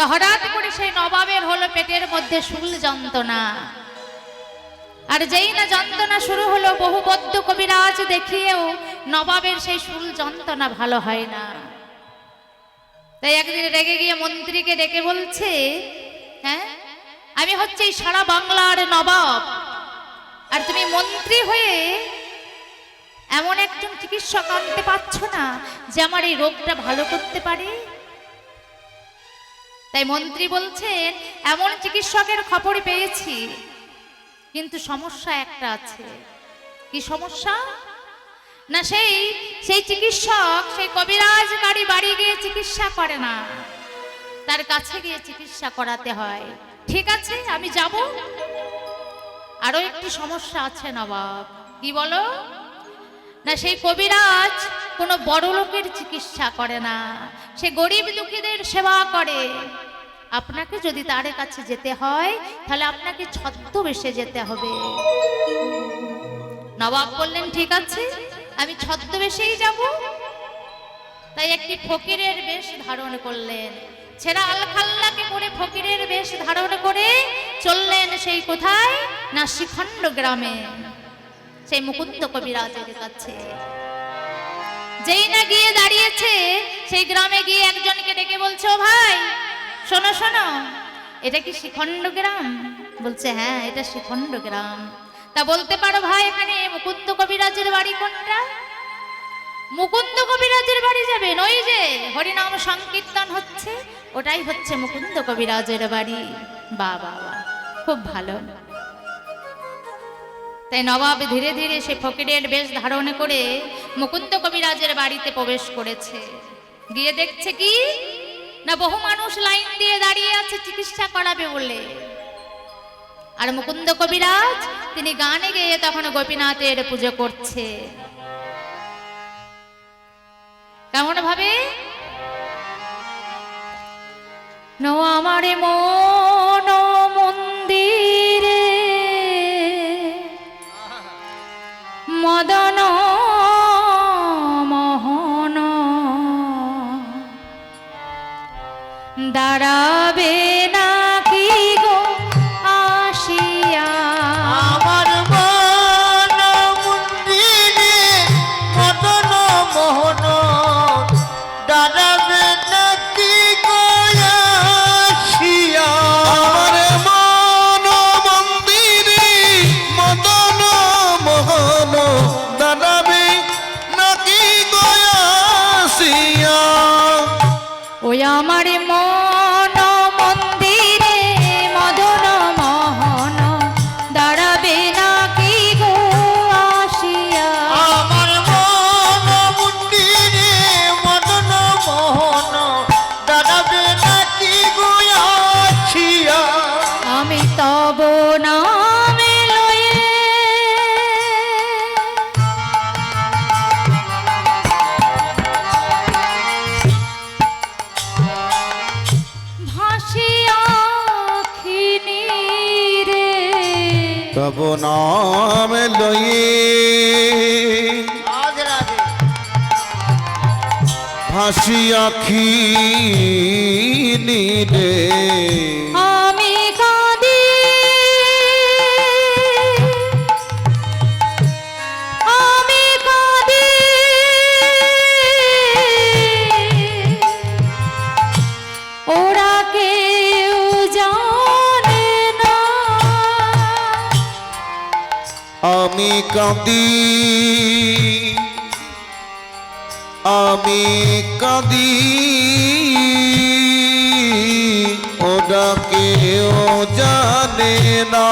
তা হঠাৎ করে সেই নবাবের হলো পেটের মধ্যে শুল যন্ত্রণা। আর যেই না যন্ত্রণা শুরু হলো, বহু বদ্ধ কবিরাজ দেখিয়েও নবাবের সেই শুল যন্ত্রণা ভালো হয় না। তাই একদিন রেগে গিয়ে মন্ত্রীকে ডেকে বলছে, হ্যাঁ, আমি হচ্ছে এই সারা বাংলার নবাব, আর তুমি মন্ত্রী হয়ে এমন একজন চিকিৎসক আনতে পারছো না যে আমার এই রোগটা ভালো করতে পারে। তাই মন্ত্রী বলছেন, এমন চিকিৎসকের খবর পেয়েছি, কিন্তু সমস্যা একটা আছে। কি সমস্যা? না সেই চিকিৎসক সেই কবিরাজ বাড়ি গিয়ে চিকিৎসা করে না, তার কাছে গিয়ে চিকিৎসা করাতে হয়। ঠিক আছে, আমি যাব। আরো একটি সমস্যা আছে নবাব। কি বলো? না সেই কবিরাজ কোনো বড় লোকের চিকিৎসা করে না, সে গরিব দুঃখীদের সেবা করে। আপনাকে যদি তার কাছে যেতে হয় তাহলে আপনাকে ছদ্মবেশে যেতে হবে। নবাব বললেন, ঠিক আছে, আমি ছদ্মবেশেই যাব। তাই একটি ফকিরের বেশ ধারণ করলেন, ছেঁড়া আলখাল্লাকে পরে ফকিরের বেশ ধারণ করে চললেন সেই কোথায়? না শিখণ্ড গ্রামে, সেই মুকুন্দ কবিরাজের কাছে। যেই না গিয়ে দাঁড়িয়েছে, সেই গ্রামে গিয়ে একজনকে ডেকে বলছে, ও ভাই, শোনো শোনো, এটা কি শিখণ্ড গ্রাম? বলছে, হ্যাঁ, এটা শিখণ্ড গ্রাম। তা বলতে পারো ভাই, এখানে মুকুন্দ কবিরাজের বাড়ি কোনটা? মুকুন্দ কবিরাজের বাড়ি যাবেন, ওই যে হরিনাম সংকীর্তন হচ্ছে, ওটাই হচ্ছে মুকুন্দ কবিরাজের বাড়ি। বাহ বাহ বাহ, খুব ভালো। তাই নবাব ধীরে ধীরে সে ফকিরের বেশ ধারণ করে মুকুন্দ কবিরাজের বাড়িতে প্রবেশ করেছে। গিয়ে দেখছে কি না, বহু মানুষ লাইন দিয়ে দাঁড়িয়ে আছে চিকিৎসা করাবে বলে। আর মুকুন্দ কবিরাজ তিনি গানে গেয়ে তখন গোপীনাথের পুজো করছে। কেমন ভাবে? নো আমারে মন মন্দিরে মদন মোহন দাঁড়াবে নাকি গো আসিয়া? আমার মন মন্দিরে মদন মোহন দাঁড়াবে নাকি গো আসিয়া? আমার মন মন্দিরে মদন মোহন দাঁড়াবে নাকি গো আসিয়া? ওই আমার মন মন্দিরে মদন মোহন দাঁড়াবে নাকি গো আসিয়া? আমার মন মন্দিরে মদন মোহন দাঁড়াবে নাকি গো আসিয়া? আমি তব নামে লয়ে ভাসিয়া খিনি রে, তব নাম লয়ে ভাসিয়া খিনি রে, আমি কাঁদি আমি কাঁদি ওরা কেউ জানে না। আমি কাঁদি আমি কাঁদি ওরা কেউ জানে না।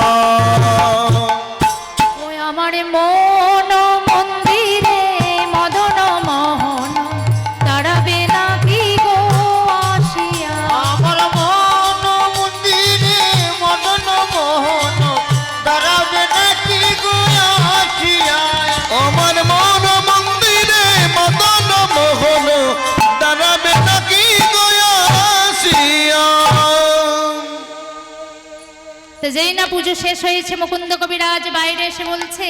ওই আমার মন মন্দিরে মদন মোহন দাঁড়াবে নাকি গো আসিয়া? আমার মন মন্দিরে মদন মোহন দাঁড়াবে নাকি গো আসিয়া? আমার মন মন্দিরে মদন মোহন দাঁড়াবে নাকি গো আসিয়া? তো যেই না পুজো শেষ হয়েছে, মুকুন্দ কবিরাজ বাইরে এসে বলছে,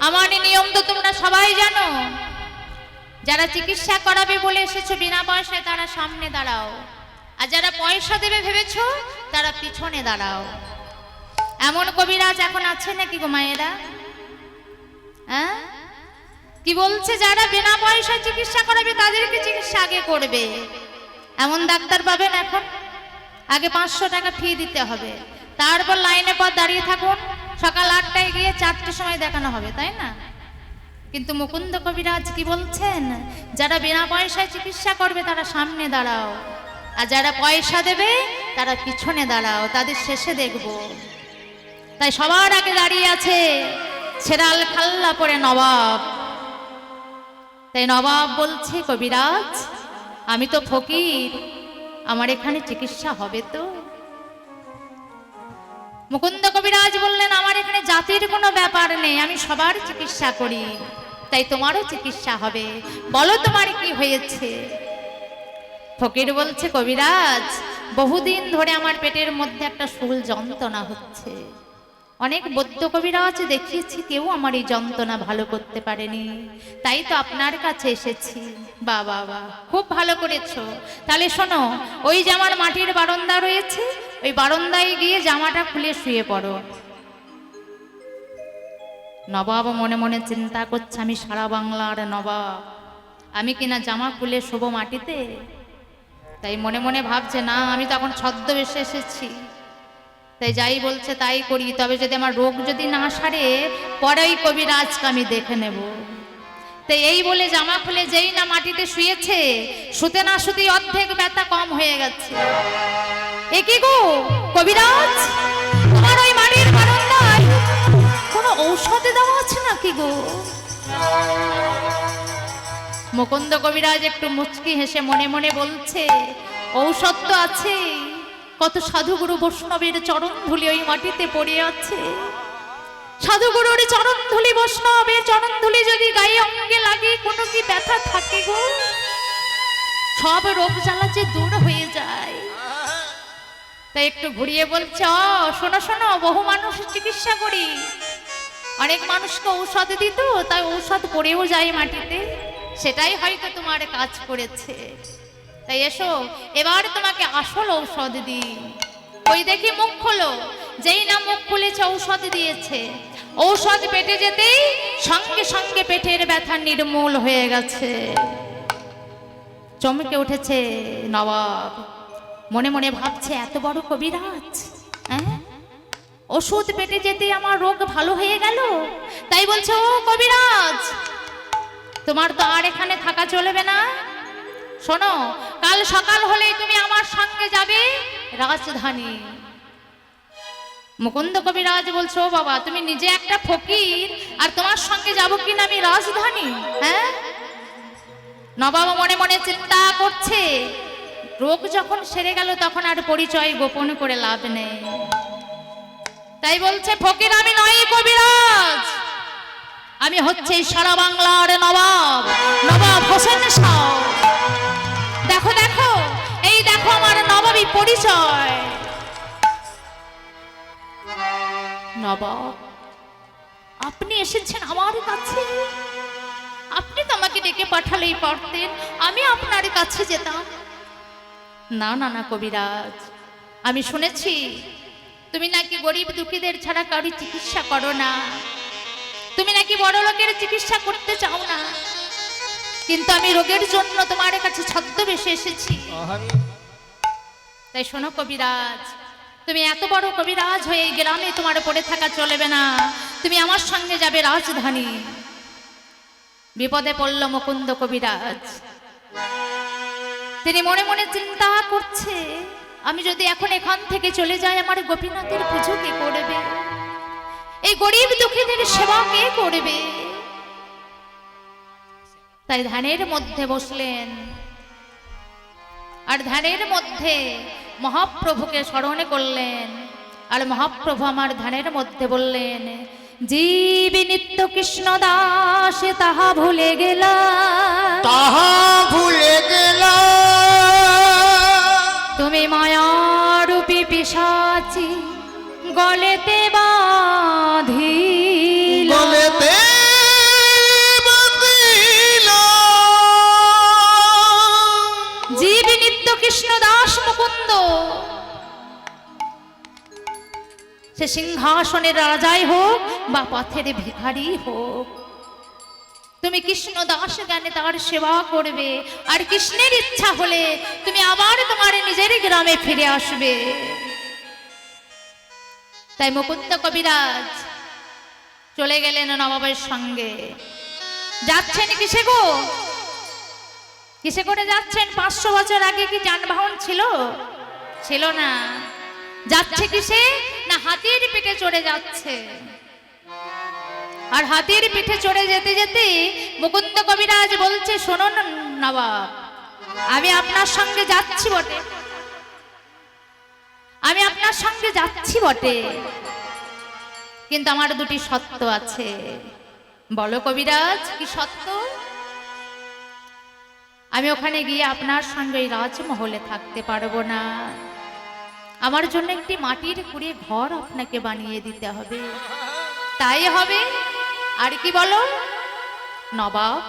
আমার নিয়ম তো তোমরা সবাই জানো, যারা চিকিৎসা করাবে বলে এসেছো বিনা পয়সায় তারা সামনে দাঁড়াও। আর যারা পয়সা দেবে ভেবেছো তারা পিছনে দাঁড়াও। এমন কবিরাজ এখন আছে নাকি গো মায়েরা? হ্যাঁ, কি বলছে? যারা বিনা পয়সায় চিকিৎসা করাবে তাদেরকে চিকিৎসা আগে করবে। এমন ডাক্তার পাবেন এখন? আগে 500 টাকা ফি দিতে হবে, তারপর লাইনে পর দাঁড়িয়ে থাকুন, সকাল 8টায় গিয়ে 4টের সময় দেখানো হবে, তাই না? কিন্তু মুকুন্দ কবিরাজ কি বলছেন? যারা বিনা পয়সায় চিকিৎসা করবে তারা সামনে দাঁড়াও, আর যারা পয়সা দেবে তারা পিছনে দাঁড়াও, তাদের শেষে দেখব। তাই সবার আগে দাঁড়িয়ে আছে ছেড়াল খাল্লা পরে নবাব। তাই নবাব বলছে, কবিরাজ আমি তো ফকির, আমার এখানে চিকিৎসা হবে তো? মুকুন্দ কবিরাজ বললেন, আমার এখানে জাতির কোনো ব্যাপার নেই, আমি সবার চিকিৎসা করি, তাই তোমারও চিকিৎসা হবে, বলো তোমার কি হয়েছে? ফকির বলছে, কবিরাজ বহুদিন ধরে আমার পেটের মধ্যে একটা শুল যন্ত্রণা হচ্ছে, অনেক বৈদ্য কবিরাজ দেখিয়েছি, কেউ আমার এই যন্ত্রণা ভালো করতে পারেনি, তাই তো আপনার কাছে এসেছি। বা বাবা, খুব ভালো করেছো। তাহলে শোনো, ওই যে আমার মাটির বারান্দা রয়েছে, ওই বারান্দায় গিয়ে জামাটা খুলে শুয়ে পড়ো। নবাব মনে মনে চিন্তা করছে, আমি সারা বাংলার নবাব, আমি কিনা জামা খুলে শোবো মাটিতে? তাই মনে মনে ভাবছে, না আমি তো এখন ছদ্মবেশে এসেছি, তাই যাই বলছে তাই করি, তবে যদি আমার রোগ যদি না সারে পরে ওই কবিরাজকে আমি দেখে নেব। তাই এই বলে জামা খুলে যেই না মাটিতে শুয়েছে, শুতে না শুতেই অর্ধেক ব্যথা কম হয়ে গেছে। এ কি গো কবিরাজ, তোমার ওই মাটির বারান্দায় কোনো ঔষধ দেওয়া আছে নাকি গো? মুকুন্দ কবিরাজ একটু মুচকি হেসে মনে মনে বলছে, ঔষধ তো আছে, কত সাধুগুরু বৈষ্ণবের চরণ ধুলি ওই মাটিতে পড়ে আছে, সাধুগুরুর চরণ ধুলি, বৈষ্ণবের চরণ ধুলি যদি গায়ে অঙ্গে লাগে, কোনো কি ব্যথা থাকে গো? সব রোগ জ্বালা যে দূর হয়ে যায়। তাই একটু ঘুরিয়ে বলছে, শোনো শোনো, বহু মানুষ চিকিৎসা করি, অনেক মানুষকে ঔষধ দিত, তাই ঔষধ পড়েও যায় মাটিতে, সেটাই হয়তো তোমার কাজ করেছে। তাই এসো, এবার তোমাকে আসল ঔষধ দিই। ওই দেখি মুখ খোলো, যেই না মুখ খুলেছে ঔষধ দিয়েছে, ঔষধ পেটে যেতেই সঙ্গে সঙ্গে পেটের ব্যথা নির্মূল হয়ে গেছে। চমকে উঠেছে নবাব, মনে মনে ভাবছে, এত বড় কবিরাজ, হ্যাঁ, ওষুধ পেটে যেতেই আমার রোগ ভালো হয়ে গেল। তাই বলছে, ও কবিরাজ, তোমার তো আর এখানে থাকা চলবে না, শোনো, কাল সকাল হলেই তুমি আমার সঙ্গে যাবে রাজধানী। মুকুন্দ কবিরাজ বলছো, ও বাবা, তুমি নিজে একটা ফকির, আর তোমার সঙ্গে যাবো কিনা আমি রাজধানী? হ্যাঁ, নবাব মনে মনে চিন্তা করছে, রোগ যখন সেরে গেল তখন আর পরিচয় গোপন করে লাভ নেই। তাই বলছে, ফকির আমি নই কবিরাজ, আমি হচ্ছে সারা বাংলার নবাব, নবাব হোসেন শাহ। দেখো দেখো, এই দেখো আমার নবাবী পরিচয়। নবাব, আপনি এসেছেন আমার কাছে? আপনি তো আমাকে ডেকে পাঠালেই পারতেন, আমি আপনার কাছে যেতাম। না না না কবিরাজ, আমি শুনেছি তুমি নাকি গরিব দুঃখীদের ছাড়া কারো চিকিৎসা করো না, তুমি নাকি বড় লোকের চিকিৎসা করতে চাও না, কিন্তু আমি রোগের জন্য তোমার কাছে ছদ্মবেশে এসেছি। তাই শোনো কবিরাজ, তুমি এত বড় কবিরাজ হয়ে এই গ্রামে তোমার পড়ে থাকা চলবে না, তুমি আমার সঙ্গে যাবে রাজধানী। বিপদে পড়ল মুকুন্দ কবিরাজ, তিনি মনে মনে চিন্তা করছে, আমি যদি এখন এখান থেকে চলে যাই, আমার গোপীনাথের পুজো কে করবে? এই গরিব দুঃখীদের সেবা কে করবে? তাই ধ্যানের মধ্যে বসলেন, আর ধ্যানের মধ্যে মহাপ্রভুকে স্মরণ করলেন, আর মহাপ্রভু আমার ধ্যানের মধ্যে বললেন, জীব নিত্য কৃষ্ণ দাস তাহা ভুলে গেলা, তাহা ভুলে গেলা, তুমি মায়ারূপী পিশাচি গলেতে বাঁধিল, গলেতে বাঁধিল। জীব নিত্য কৃষ্ণ দাস মুকুন্দ, সে সিংহাসনের রাজাই হোক বা পথের ভিখারি হোক, তুমি কৃষ্ণ দাস জ্ঞানে তার সেবা করবে, আর কৃষ্ণের ইচ্ছা হলে তুমি আবার তোমার নিজের গ্রামে ফিরে আসবে। তাই মুকুন্দ কবিরাজ চলে গেলেন নবাবের সঙ্গে। যাচ্ছেন কিসে গো? কিসে করে যাচ্ছেন? 500 বছর আগে কি যানবাহন ছিল? ছিল না। যাচ্ছে কিসে? না হাতির পিঠে চড়ে যাচ্ছে। আর হাতির পিঠে চড়ে যেতে যেতে মুকুন্দ কবিরাজ বলছে, শুনুন নবাব, আমি আপনার সঙ্গে যাচ্ছি বটে, আমি আপনার সঙ্গে যাচ্ছি বটে, কিন্তু আমার দুটি শর্ত আছে। বলো কবিরাজ, কি শর্ত? আমি ওখানে গিয়ে আপনার সঙ্গে এই রাজমহলে থাকতে পারবো না, আমার জন্য একটি মাটির কুড়ে ঘর আপনাকে বানিয়ে দিতে হবে। তাই হবে। আর কি বলো? নবাব,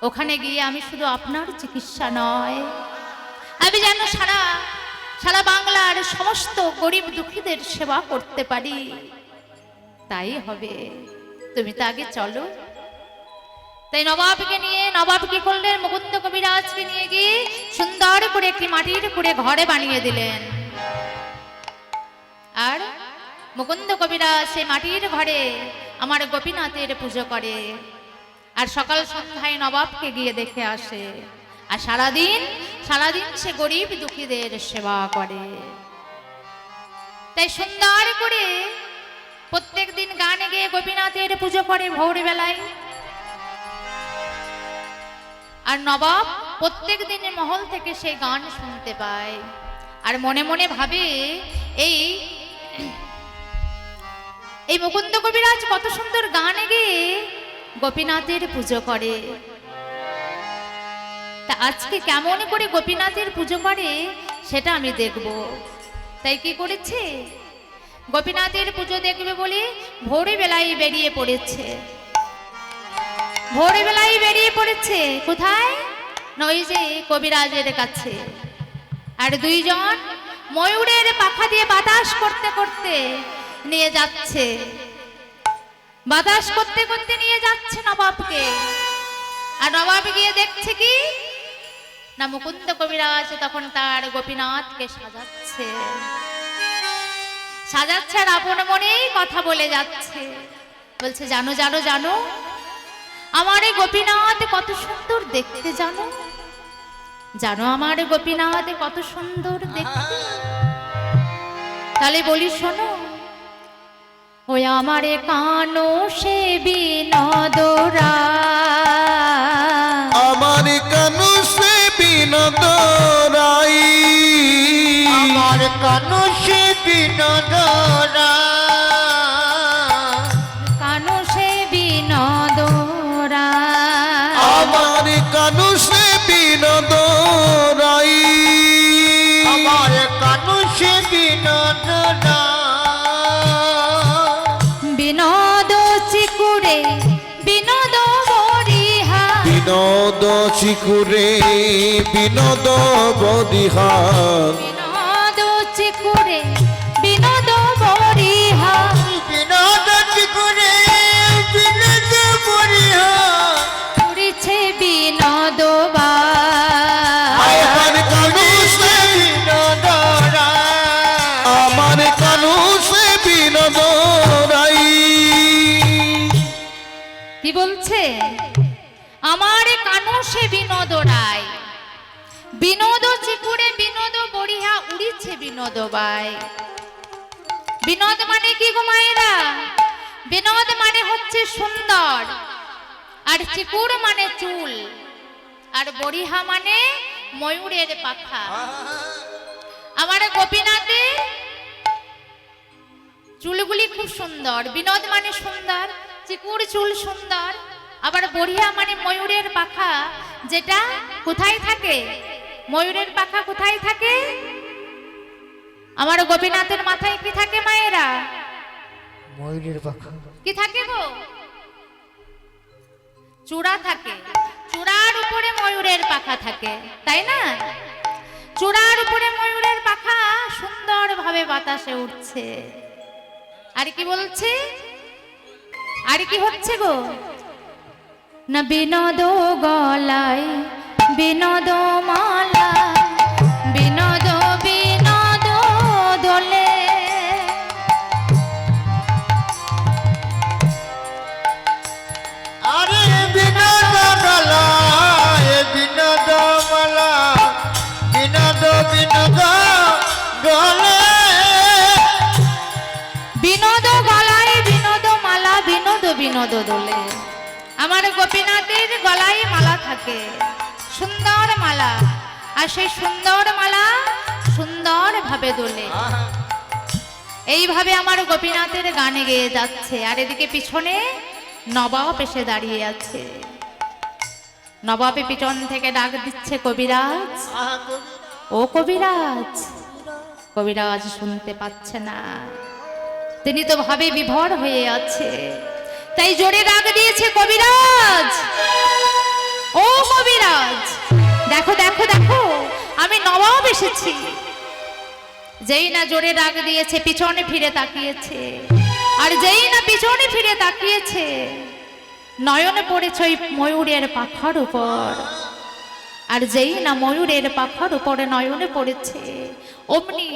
ওখানে গিয়ে আমি শুধু আপনার চিকিৎসা নয়, আমি যেন সারা সারা বাংলার সমস্ত গরিব দুঃখীদের সেবা করতে পারি। তাই হবে, তুমি তো আগে চলো। তাই নবাবকে নিয়ে, নবাব কি করলেন? মুকুন্দ কবিরাজকে নিয়ে গিয়ে সুন্দর করে একটি মাটির কুড়ে ঘরে বানিয়ে দিলেন। আর মুকুন্দ কবিরাজ সেই মাটির ঘরে আমার গোপীনাথের পুজো করে, আর সকাল সন্ধ্যায় নবাবকে গিয়ে দেখে আসে, আর সারাদিন সে গরিব দুঃখীদের সেবা করে। তাই সুন্দর করে প্রত্যেক দিন গানে গিয়ে গোপীনাথের পুজো করে ভোরবেলায়। আর নবাব প্রত্যেক দিনের মহল থেকে সেই গান শুনতে পায়, আর মনে মনে ভাবে, এই মুকুন্দ কবিরাজ কত সুন্দর গান গেয়ে গোপীনাথের পুজো করে, তা আজকে কেমন করে গোপীনাথের পুজো করে সেটা আমি দেখব। তাই কি করেছে? গোপীনাথের পুজো দেখবে বলে ভোরবেলায় বেরিয়ে পড়েছে। ভোরবেলায় বেরিয়ে পড়েছে কোথায়? নই যে কবিরাজের কাছে। আর দুইজন ময়ূরের পাখা দিয়ে বাতাস করতে করতে নিয়ে যাচ্ছে, বাতাস করতে করতে নিয়ে যাচ্ছে নবাবকে। আর নবাব গিয়ে দেখছে কি না, মুকুন্দ কবিরাজ তখন তার গোপীনাথকে সাজাচ্ছে, সাজাচ্ছে আর আপন মনেই কথা বলে যাচ্ছে। বলছে, জানো জানো জানো, আমার এই গোপীনাথ কত সুন্দর দেখতে, জানো জানো আমার গোপীনাথ কত সুন্দর দেখতে। তাহলে বলি শোনো, ওই আমারে কানো সে বিনোদরা, আমার কানু সে বিনোদরাই, আমার কানু সে বিনোদরা, কানো সে বিনোদরা, আমার কানু সে বিনোদরাই, আমার কানু সে বিনোদরা, বিনোদ চিকুরে বিনোদ বরিহা, বিনোদ চিকুরে বিনোদ বরিহা, বিনোদ চিকুরে বিনোদ বরিহা, বিনোদ চিকুরে বিনোদ বরিহা, উড়িছে বিনোদ বা, আমার কানু সে বিনোদরা, আমার কানু সে বিনোদরাই। কি বলছে? আমার কানো সে বিনোদ রায়, বিনোদ চিকুরে বিনোদ বরিহা, উড়িছে বিনোদ বাই। বিনোদ মানে কি গো মায়েরা? বিনোদ মানে হচ্ছে সুন্দর, আর চিকুর মানে চুল, আর বরিহা মানে ময়ূরের পাখা। আমার গোপীনাথে চুলগুলি খুব সুন্দর। বিনোদ মানে সুন্দর, চিকুর চুল সুন্দর, আবার বরিহা মানে ময়ূরের পাখা, যেটা কোথায় থাকে? ময়ূরের পাখা কোথায় থাকে? আমার গোপীনাথের মাথায় কি থাকে মায়েরা? ময়ূরের পাখা। কি থাকে গো? চূড়া থাকে, চূড়ার উপরে ময়ূরের পাখা থাকে, তাই না? চূড়ার উপরে ময়ূরের পাখা সুন্দরভাবে বাতাসে উঠছে। আর কি বলছে, আর কি হচ্ছে গো, না বিনোদ গলায় বিনোদ মালা, বিনোদ বিনোদ দোলে। আরে বিনোদ মালা, এ বিনোদ মালা, বিনোদ বিনোদ গলে। বিনোদ গলায় বিনোদ মালা, বিনোদ বিনোদ দোলে। আমার গোপীনাথের গলায় মালা থাকে, সুন্দর মালা, আর সেই সুন্দর মালা সুন্দর ভাবে দোলে। এইভাবে আমার গোপীনাথের গানে গেয়ে যাচ্ছে। আর এদিকে পিছনে নবাব এসে দাঁড়িয়ে আছে। নবাবে পিছন থেকে ডাক দিচ্ছে, কবিরাজ, ও কবিরাজ। কবিরাজ শুনতে পাচ্ছে না, তিনি তো ভাবে বিভোর হয়ে আছে, তাই জোরে ডাক দিয়েছে, কবিরাজ, ও কবিরাজ, দেখো দেখো দেখো, আমি নবাব এসেছি। যেই না জোরে ডাক দিয়েছে, পিছনে ফিরে তাকিয়েছে। আর যেই না পিছনে ফিরে তাকিয়েছে, নয়নে পড়েছে ওই ময়ূরের পাখার উপর। আর যেই না ময়ূরের পাখার উপরে নয়নে পড়েছে, অমনি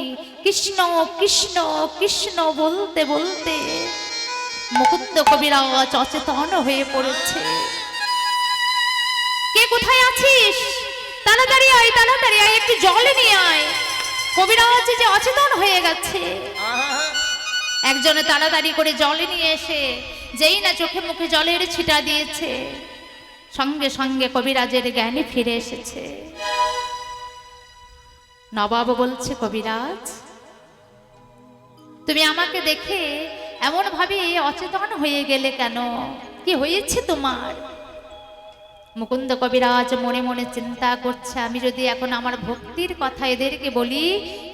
কৃষ্ণ কৃষ্ণ কৃষ্ণ বলতে বলতে মুকুন্দ কবিরাজ অচেতন হয়ে পড়েছে। কে কোথায় আছিস? তাড়াতাড়ি আয়, তাড়াতাড়ি আয়, একটু জল নিয়ে আয়। কবিরাজ যে অচেতন হয়ে গেছে। একজনে তাড়াতাড়ি করে জল নিয়ে এসে যেই না চোখে মুখে জলের ছিটা দিয়েছে, সঙ্গে সঙ্গে কবিরাজের জ্ঞানে ফিরে এসেছে। নবাব বলছে, কবিরাজ, তুমি আমাকে দেখে এমন ভাবে অচেতন হয়ে গেলে কেন? কি হয়েছে তোমার? মুকুন্দ কবিরাজ মনে মনে চিন্তা করছে, আমি যদি এখন আমার ভক্তির কথা এদেরকে বলি,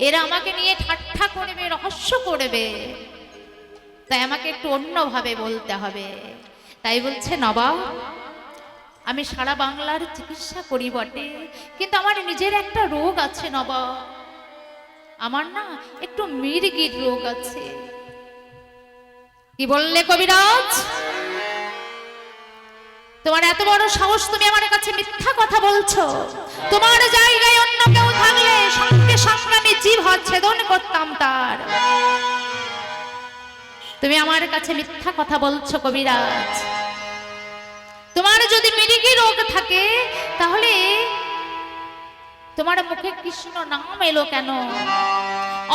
এরা আমাকে নিয়ে ঠাট্টা করবে, রহস্য করবে, তাই আমাকে একটু অন্যভাবে বলতে হবে। তাই বলছে, নবাব, আমি সারা বাংলার চিকিৎসা করি বটে, কিন্তু আমার নিজের একটা রোগ আছে নবাব। আমার না একটু মির্গির রোগ আছে। কি বললে কবিরাজ? তোমার এত বড় সাহস, তুমি আমার কাছে মিথ্যা কথা বলছো? তোমার জায়গায় অন্য কেউ থাকলে সঙ্গে সঙ্গে আমি জিভ ছেদন করতাম তার। তুমি আমার কাছে মিথ্যা কথা বলছো কবিরাজ। তোমার যদি মির্গি রোগ থাকে, তাহলে তোমার মুখে কৃষ্ণ নাম এলো কেন?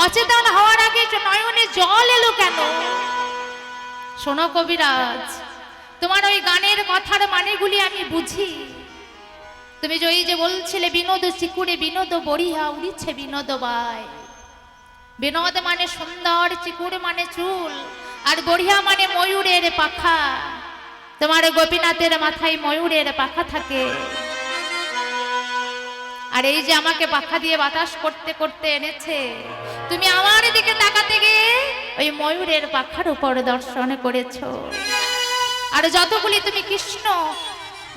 অচেতন হওয়ার আগে নয়নে জল এলো কেন? শোনো কবিরাজ, তোমার ওই গানের কথার মানেগুলি আমি বুঝি। তুমি যে বলছিলে, বিনোদ চিকুরে বিনোদ বড়িয়া উড়িছে বিনোদ বাই। বিনোদ মানে সুন্দর, চিকুর মানে চুল, আর বড়িয়া মানে ময়ূরের পাখা। তোমার গোপীনাথের মাথায় ময়ূরের পাখা থাকে। আর এই যে আমাকে পাখা দিয়ে বাতাস করতে করতে এনেছে, তুমি আমার দিকে তাকাতে গিয়ে ওই ময়ূরের পাখার উপর দর্শন করেছো। আর যতগুলি তুমি কৃষ্ণ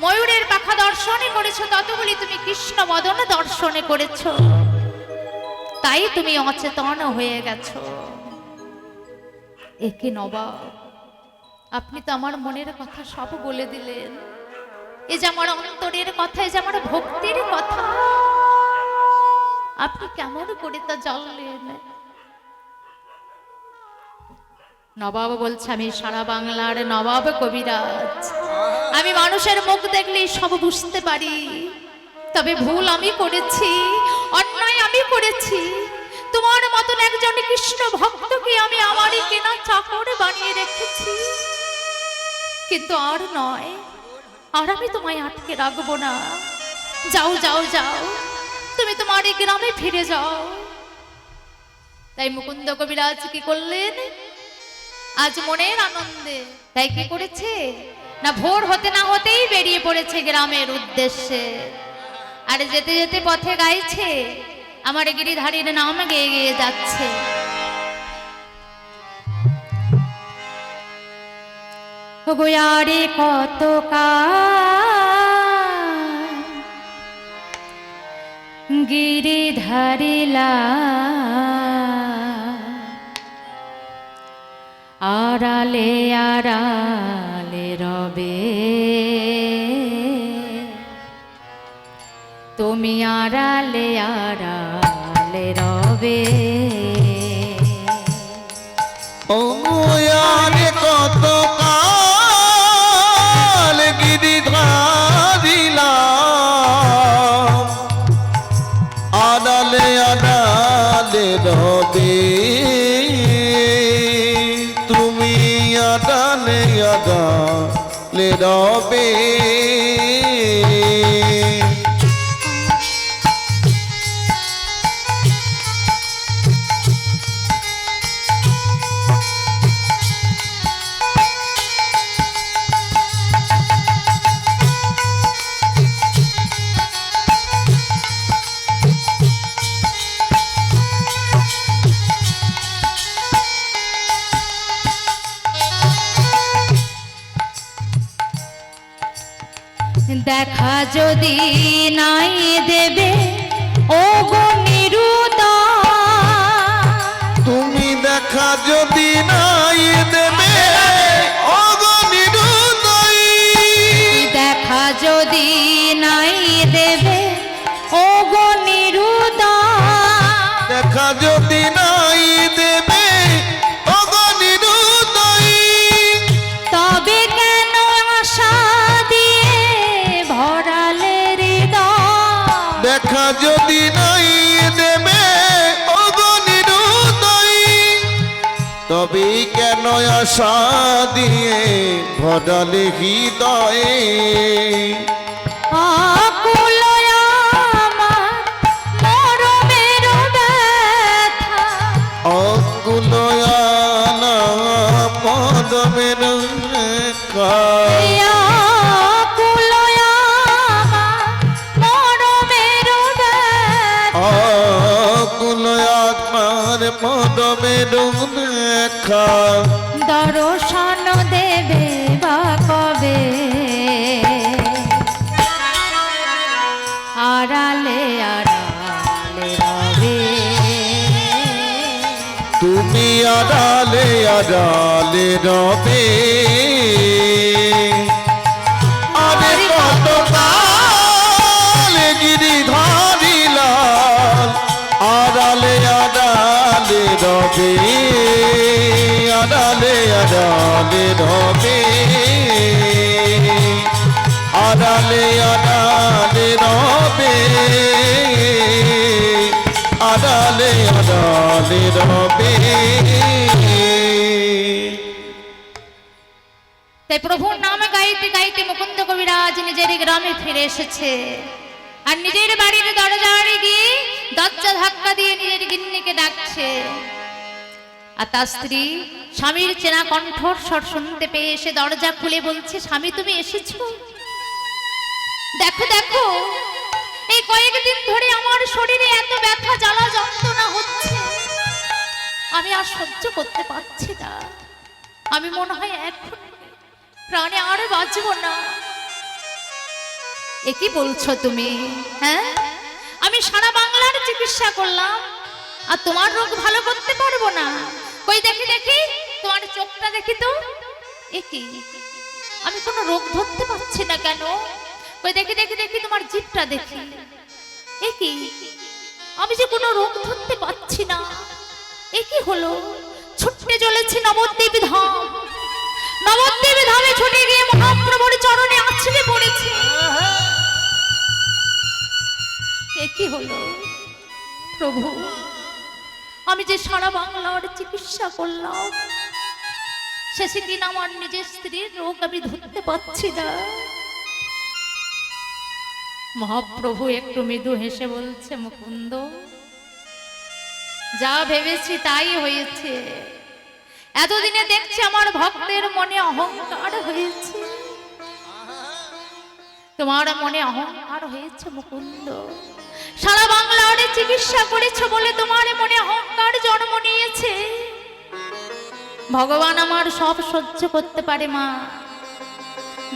ময়ূরের পাখা দর্শনে করেছো, ততগুলি তুমি কৃষ্ণ বদন দর্শনে করেছো। তাই তুমি অচেতন হয়ে গেছো। একে নবাব, আপনি তো আমার মনের কথা সব বলে দিলেন। এ যে আমার অন্তরের কথা, এ যে আমার ভক্তির কথা, আপনি কেমন করে তা জানলেন? নবাব বলছে, আমি সারা বাংলার নবাব কবিরাজ। আমি মানুষের মুখ দেখলেই সব বুঝতে পারি। তবে ভুল আমি করেছি, অন্যায় আমি করেছি। তোমার মতন একজন কৃষ্ণ ভক্তকে আমি আমারই কেনা চাকর বানিয়ে রেখেছি। কিন্তু আর নয়, আর আমি তোমায় আটকে রাখবো না। যাও যাও যাও, তুমি তোমার এই গ্রামে ফিরে যাও। তাই মুকুন্দ কবিরাজ কি করলেন? আজ মনের আনন্দে তাই কি করেছে না, ভোর হতে না হতেই বেরিয়ে পড়েছে গ্রামের উদ্দেশ্যে। আর যেতে যেতে পথে গাইছে, আমার গিরিধারীর নাম গেয়ে গেয়ে যাচ্ছে। গোয়ারে কত গিরিধারিলা আড়ালে আড়ালে রবে, তুমি আড়ালে আড়ালে রবে। ও আরে কত কাল গিরিধারিলাম, আড়ালে আড়ালে রবে, তুমি আড়ালে আড়ালে রবে। দেখা যদি নাই দেবে ও গো নিরুদয়, তুমি দেখা যদি নাই দেবে ও গো নিরুদয়, দেখা যদি নাই দেবে ও গো নিরুদয়, দেখা যদি নাই দেবে ও গো নিরুদয়, তবে কেন আশা দিয়ে ভরালে হৃদয়, দেখা যদি নাই দেবে ও গো নিরুদয়, তবে কেন আশা দিয়ে ভরালে হৃদয়ে। আকুল আমার মরমের ব্যথা, অঙ্গুলয়ানা পদমের রেখা, আকুল আমার মরমের ব্যথা, অঙ্গুলয়াত্মার পদমের রেখা, দর্শন দেবে বা কবে, আড়ালে আড়ালে রবে, তুমি আড়ালে আড়ালে রবে। আরে কত কাল গিরিধারিলাল, আড়ালে আড়ালে রবে, আড়ালে আড়ালে রবে, আড়ালে আড়ালে রবে, আড়ালে আড়ালে রবে। তাই প্রভুর নাম গাইতে গাইতে মুকুন্দ কবিরাজ নিজের গ্রামে ফিরে এসেছে, আর নিজের বাড়ির দরজায় গিয়ে দরজা ধাক্কা দিয়ে নিজের গিন্নিকে ডাকছে। আর তার স্ত্রী স্বামীর চেনা কণ্ঠস্বর শুনতে পেয়ে এসে দরজা খুলে বলছে, স্বামী তুমি এসেছো? দেখো দেখো, এই কয়েকদিন ধরে আমার শরীরে এত ব্যথা জ্বালা যন্ত্রণা হচ্ছে, আমি আর সহ্য করতে পারছি না, আমি মনে হয় এখন প্রাণে আর বাঁচবো না। এ কি বলছো তুমি? হ্যাঁ, আমি সারা বাংলার চিকিৎসা করলাম আর তোমার রোগ ভালো করতে পারবো না। কই দেখি দেখি তোমার চোখটা দেখি তো, এ কি আমি কোনো রোগ ধরতে পারছি না কেন? কই দেখি দেখি দেখি তোমার জিভটা দেখি, এ কি আমি যে কোনো রোগ ধরতে পারছি না। এ কি হলো? ছুটতে চলেছি নবদ্বীপ ধাম, নবদ্বীপ ধামে ছুটে গিয়ে মহাপ্রভুর চরণে আছড়ে পড়েছে। এ কি হলো প্রভু? আমি যে সারা বাংলার চিকিৎসা করলাম, শেষে কিনা আমার নিজের স্ত্রীর রোগ আমি ধরতে পারছি না। মহাপ্রভু একটু মৃদু হেসে বলছে, মুকুন্দ, যা ভেবেছি তাই হয়েছে। এতদিনে দেখছি আমার ভক্তের মনে অহংকার হয়েছে, তোমার মনে অহংকার হয়েছে মুকুন্দ। সারা বাংলার চিকিৎসা করেছো বলে তোমার মনে অহংকার জন্ম নিয়েছে। ভগবান আমার সব সহ্য করতে পারে মা,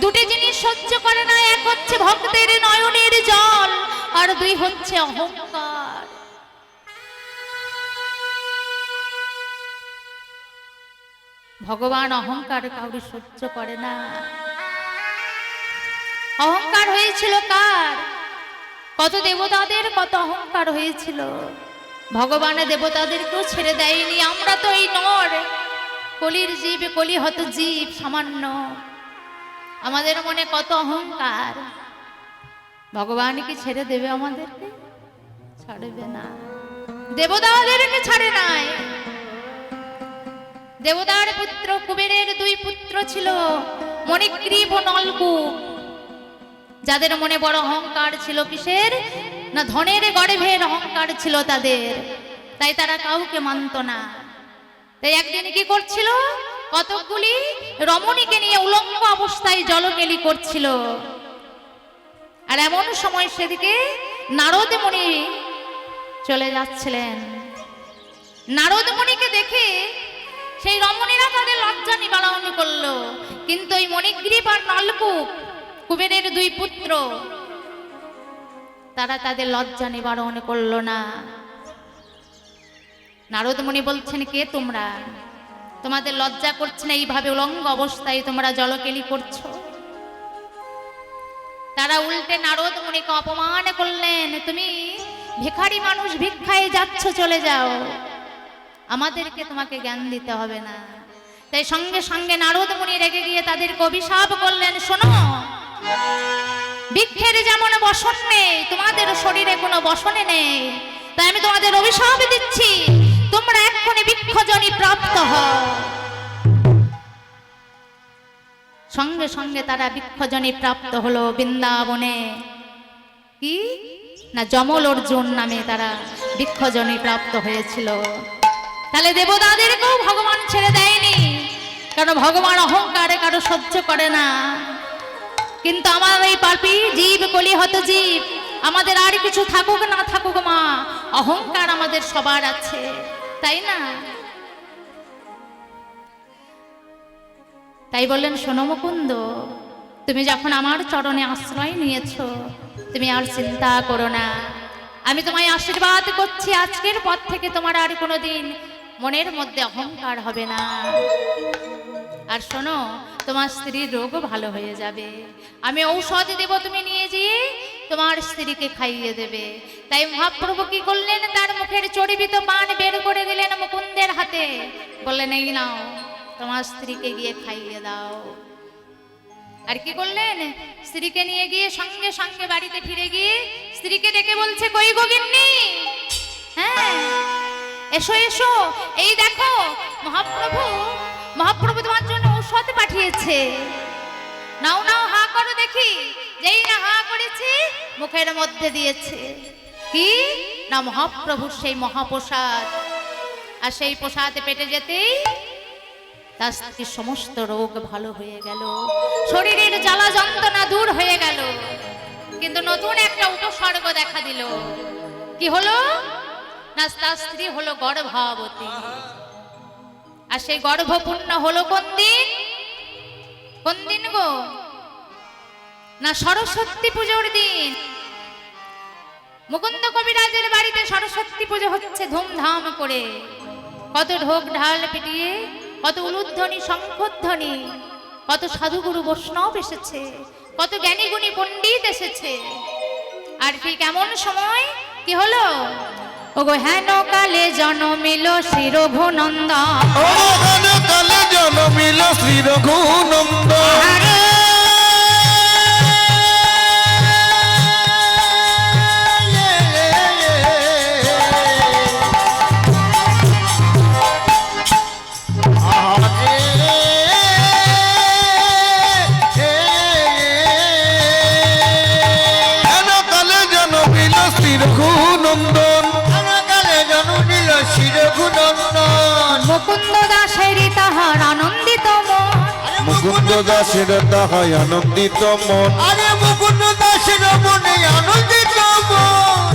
দুটি জিনিস সহ্য করে না, এক হচ্ছে ভক্তের নয়নের জল, আর দুই হচ্ছে অহংকার। ভগবান অহংকার কাউকে সহ্য করে না। অহংকার হয়েছিল কার? কত দেবতাদের কত অহংকার হয়েছিল। ভগবান দেবতাদেরকেও ছেড়ে দেয়নি। আমরা তো এই নর, কলির জীব, কলিহত জীব, সামান্য। আমাদের মনে কত অহংকার। ভগবান কি ছেড়ে দেবে আমাদেরকে? ছাড়বে না। দেবতাদেরকে ছাড়ে নাই। দেবতার পুত্র কুবেরের দুই পুত্র ছিল, মণিগ্রীব ও নলকূপ। যাদের মনে বড় অহংকার ছিল, কিসের না? ধনের গর্ভের অহংকার ছিল তাদের। তাই তারা কাউকে মানত না। তাই একদিন কি করছিল? কতকগুলি রমণীকে নিয়ে উলঙ্গ অবস্থায় জলকেলি করছিল। আর এমন সময় সেদিকে নারদ মুনি চলে যাচ্ছিলেন। নারদ মুনিকে দেখে সেই রমণীরা তাদের লজ্জা নিবারণ করলো, কিন্তু ওই মণিগ্রীব আর নলকূপ, কুবেরের দুই পুত্র, তারা তাদের লজ্জা নিবারণ করলো না। নারদ মুনি বলছেন, কে তোমরা? তোমাদের লজ্জা করছে না? এইভাবে উলঙ্গ অবস্থায় তোমরা জলকেলি করছো। তারা উল্টে নারদ মুনিকে অপমান করলেন, তুমি ভিখারি মানুষ, ভিক্ষায় যাচ্ছ, চলে যাও, আমাদেরকে তোমাকে জ্ঞান দিতে হবে না। তাই সঙ্গে সঙ্গে নারদ মুনি রেগে গিয়ে তাদেরকে অভিশাপ করলেন, শোনো, বৃক্ষের যেমন বসন নেই, তোমাদের শরীরে কোনো বসনে নেই। তাই আমি তোমাদের অভিশাপ দিচ্ছি, তোমরা এক্ষুনি বৃক্ষজনি প্রাপ্ত হও। সঙ্গে সঙ্গে তারা বৃক্ষজনি প্রাপ্ত হলো বৃন্দাবনে। কি না, যমল অর্জুন নামে তারা বৃক্ষজনি প্রাপ্ত হয়েছিল। তাহলে দেবতাদেরকেও ভগবান ছেড়ে দেয়নি, কারণ ভগবান অহংকারে কারো সহ্য করে না। কিন্তু আমার এই পাপী জীব, কলিহত জীব, আমাদের আর কিছু থাকুক না থাকুক মা, অহংকার আমাদের সবার আছে, তাই না? তাই বললেন, শোনো মুকুন্দ, তুমি যখন আমার চরণে আশ্রয় নিয়েছো, তুমি আর চিন্তা করো না। আমি তোমায় আশীর্বাদ করছি, আজকের পর থেকে তোমার আর কোনোদিন মনের মধ্যে অহংকার হবে না। আর শোনো, তোমার স্ত্রীর রোগও ভালো হয়ে যাবে। আমি ঔষধ দেব, তুমি নিয়ে গিয়ে তোমার স্ত্রীকে খাইয়ে দেবে। তাই মহাপ্রভু কি করলেন? তার মুখের চর্বিত পান বের করে দিলেন মুকুন্দের হাতে, বললেন, এই নাও, তোমার স্ত্রীকে গিয়ে খাইয়ে দাও। আর কি করলেন? স্ত্রীকে নিয়ে গিয়ে সঙ্গে সঙ্গে বাড়িতে ফিরে গিয়ে স্ত্রীকে ডেকে বলছে, কই গো গিন্নি, হ্যাঁ এসো এসো, এই দেখো মহাপ্রভু তোমার জন্য ঔষধ পাঠিয়েছে, নাও নাও, হা করো দেখি। যেই না হা করেছি, মুখের মধ্যে দিয়েছে কি না, মহাপ্রভুর সেই মহাপ্রসাদ। আর সেই প্রসাদ পেটে যেতেই তার স্ত্রীর সমস্ত রোগ ভালো হয়ে গেল, শরীরের জ্বালা যন্ত্রণা দূর হয়ে গেল। কিন্তু নতুন একটা উপসর্গ দেখা দিল। কি হলো না, তার স্ত্রী হলো গর্ভবতী। আর সেই গর্ভপূর্ণ হলো কোন দিন? কোন দিন গো না, সরস্বতী পুজোর দিন। মুকুন্দ কবিরাজের বাড়িতে সরস্বতী পুজো হচ্ছে ধুমধাম করে। কত ঢোক ঢাল পিটিয়ে, কত উলুধ্বনি, শঙ্খধ্বনি, কত সাধুগুরু বৈষ্ণব এসেছে, কত জ্ঞানী গুণী পণ্ডিত এসেছে। আর ঠিক এমন সময় কি হলো? ওগো হেন কালে জন্মিল শ্রী রঘুনন্দন, ও হেন কালে জন্মিল শ্রী রঘুনন্দন। মুকুন্দ দাসের তাহার আনন্দিত মন, মুকুন্দ দাসের তাহাই আনন্দিত মন। আরে মুকুন্দ দাসের মনে আনন্দিত মন,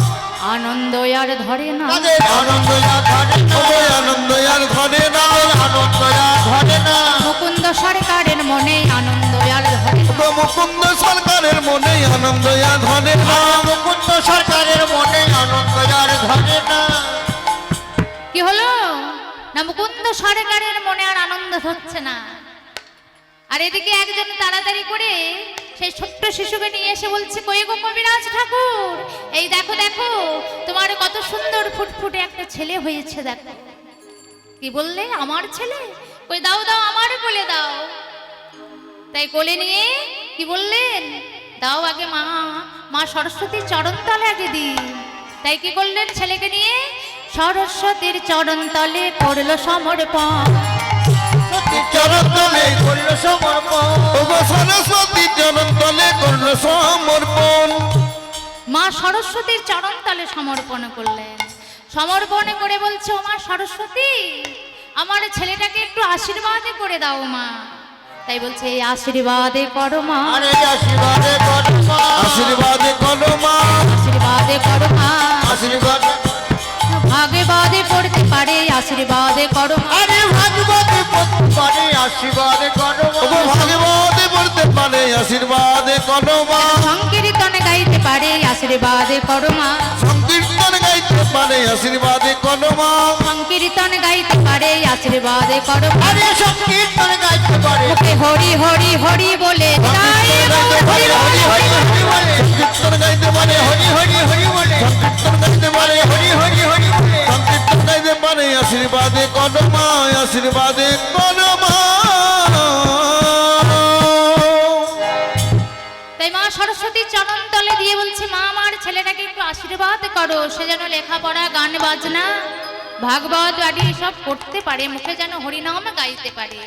আনন্দ আর ধরে না, তাদের আনন্দ আর ধরে না, আনন্দ আর ধরে না, আনন্দ আর ধরে না। মুকুন্দ সরকারের মনে আনন্দ আর ধরে না। গো মুকুন্দ সরকারের মনে আনন্দ আর ধরে না। মুকুন্দ সরকারের মনে আনন্দ আর ধরে না। কি হলো না মুকুন্দ সরকারের মনে আর আনন্দ হচ্ছে না। আর এদিকে একজন তাড়াতাড়ি করে সেই ছোট্ট শিশুকে নিয়ে এসে বলছে, কই গো কবিরাজ ঠাকুর, এই দেখো দেখো তোমার কত সুন্দর ফুটফুটে একটা ছেলে হয়েছে দেখো। কি বললে? আমার ছেলে? কই দাও দাও আমার কোলে দাও। তাই কোলে নিয়ে কি বললেন, দাও আগে মা, মা সরস্বতীর চরণ তলে আগে দি। তাই কি করলেন, ছেলেকে নিয়ে সরস্বতীর চরণ তলে করলো সমর্পণ। চরণ তলে করল সমর্পণ। ও গো সরস্বতী চরণ তলে করলো সমর্পণ। মা সরস্বতীর চরণ তলে সমর্পণ করলেন। সমর্পণ করে বলছে, ও মা সরস্বতী, আমার ছেলেটাকে একটু আশীর্বাদ করে দাও মা। তাই বলছে, এই আশীর্বাদে করো মা, আরে আশীর্বাদে করো মা। আশীর্বাদে করো মা, আশীর্বাদে করো মা। আশীর্বাদ ভাগবাদে পড়তে পারে, আশীর্বাদে করো মা। আরে ভাগবতে পড়তে পারে, আশীর্বাদে করো ও গো মা। ভাগবতে পড়তে পারে, আশীর্বাদে করো মা। সংকীর্তন গাইতে পারে, আশীর্বাদে করো মা। সংকীর্তন গাইতে পারে, আশীর্বাদে করো মা। সংকীর্তন গাইতে পারে, আশীর্বাদে করো মা। আরে সংকীর্তন গাইতে পারে। মুখে হরি হরি হরি বলে যাই হরি হরি হরি হরি বলে, সংকীর্তন গাইতে পারে, হরি হরি হরি বলে, সংকীর্তন গাইতে পারে, হরি হরি হরি বলে। সংকীর্তন গাইতে পারে, আশীর্বাদে করো মা, আশীর্বাদে করো মা। তাই মা সরস্বতী চরণ তলে দিয়ে বলছি, মা আমার ছেলেটাকে একটু আশীর্বাদ করো, সে যেন লেখাপড়া গান বাজনা ভাগবত আদি সব করতে পারে, মুখে যেন হরিনাম গাইতে পারে।